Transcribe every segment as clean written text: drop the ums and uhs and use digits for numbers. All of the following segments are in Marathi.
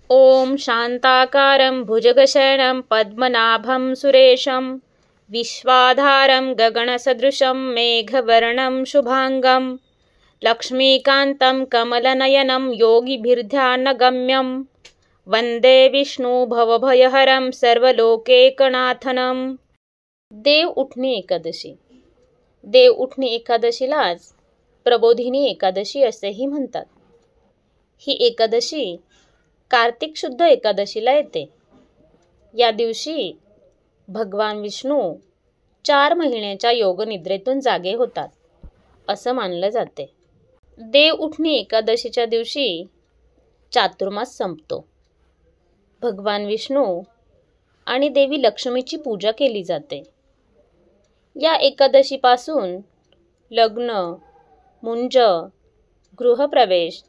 ओम शांताकारं भुजगशयनं पद्मनाभं सुरेशं विश्वाधारं गगनसदृशं मेघवर्णं शुभांगं लक्ष्मीकान्तं कमलनयनं योगिभिर्ध्यानगम्यं वंदे विष्णु भवभयहरं सर्वलोकैकनाथनं। देव उठणी एकादशी। देव उठणी एकादशीलाच प्रबोधिनी एकादशी असेही म्हणतात। ही एकादशी कार्तिक शुद्ध एकादशीला येते। या दिवशी भगवान विष्णू 4 महिन्याच्या योगनिद्रेतून जागे होतात असं मानलं जाते। देव उठणी एकादशीच्या दिवशी चातुर्मास संपतो। भगवान विष्णू आणि देवी लक्ष्मीची पूजा केली जाते। या एकादशीपासून लग्न, मुंज, गृहप्रवेश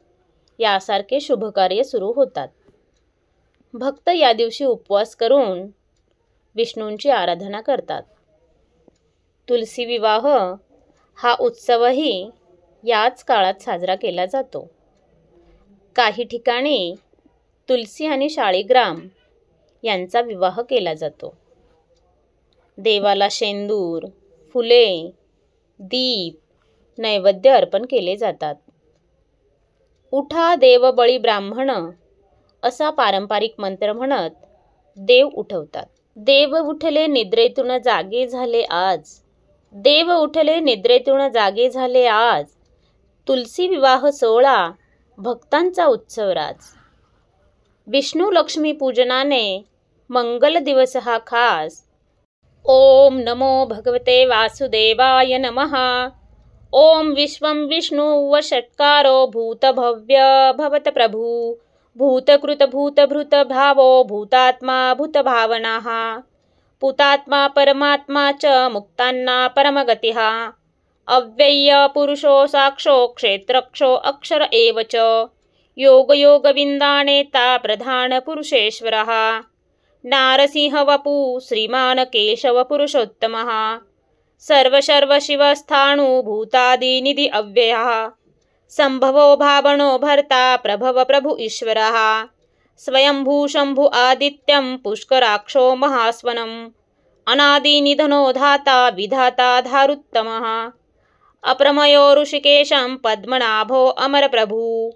यासारखे शुभकार्य सुरू होतात। भक्त या दिवशी उपवास करून विष्णूंची आराधना करतात। तुलसी विवाह हा उत्सवही याच काळात साजरा केला जातो। काही ठिकाणी तुलसी आणि शाळीग्राम यांचा विवाह केला जातो। देवाला शेंदूर, फुले, दीप, नैवेद्य अर्पण केले जातात। उठा देव बळी ब्राह्मण असा पारंपरिक मंत्र म्हणत देव उठवतात। देव उठले निद्रेतून जागे झाले आज, देव उठले निद्रेतून जागे झाले आज, तुलसी विवाह सोहळा भक्तांचा उत्सव राज। विष्णू लक्ष्मी पूजनाने मंगल दिवस हा खास। ओम नमो भगवते वासुदेवाय नमः। ओम विश्वं विष्णु वषट्कारो भूतभव्य भवत प्रभु भूतकृत भूतभृत भावो भूतात्मा भूतभावनाः पुतात्मा परमात्मा च मुक्तान्ना परमगतिः अव्यय पुरुषो साक्षो क्षेत्रक्षो अक्षर एव च योगयोगविन्दानेता प्रधान पुरुषेश्वरः नारसिंह वपु श्रीमान केशव पुरुषोत्तमः सर्व शिवस्थाणु भूतादिनिधि अव्ययः संभवो भावनो भर्ता प्रभव प्रभु ईश्वरः स्वयंभू शंभु आदित्यं पुष्कराक्षो महास्वनम् अनादिनिधनो धाता विधाता धारुत्तमः अप्रमयो ऋषिकेशं पद्मनाभो अमरप्रभु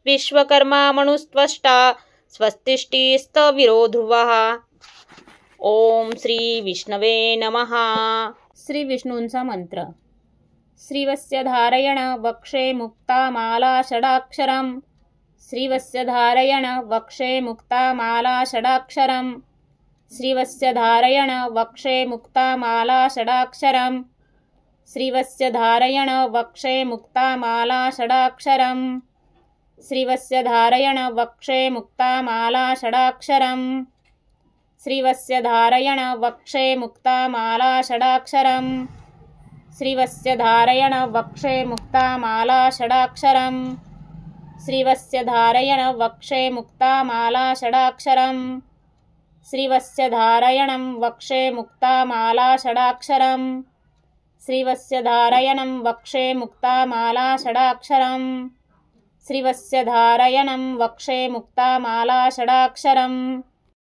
विश्वकर्मा मनुस्त्वष्टा स्वस्तिष्ठिस्तविरो ध्रुवः। ओम श्री विष्णवे नमः। श्री विष्णूंचा मंत्र। श्रीवस्य धारयण वक्षे मुक्तामाला षडाक्षरम् श्रीवस्य धारयण वक्षे मुक्तामाला षडाक्षरम् श्रीवस्य धारयण वक्षे मुक्तामाला षडाक्षरम् श्रीवस्य धारयण वक्षे मुक्तामाला षडाक्षरम् श्रीवस्य धारयण वक्षे मुक्तामाला षडाक्षरम् श्रीवस्य धारयण वक्षे मुक्तामाला षडाक्षरम् श्रीवस्य धारयण वक्षे मुक्तामाला षडाक्षरम् श्रीवस्य धारयण वक्षे मुक्तामाला षडाक्षरम् श्रीवस्य धारयणं वक्षे मुक्तामाला षडाक्षरम् श्रीवस्य धारयणं वक्षे मुक्तामाला षडाक्षरम् श्रीवस्य धारयणं वक्षे मुक्तामाला षडाक्षरम्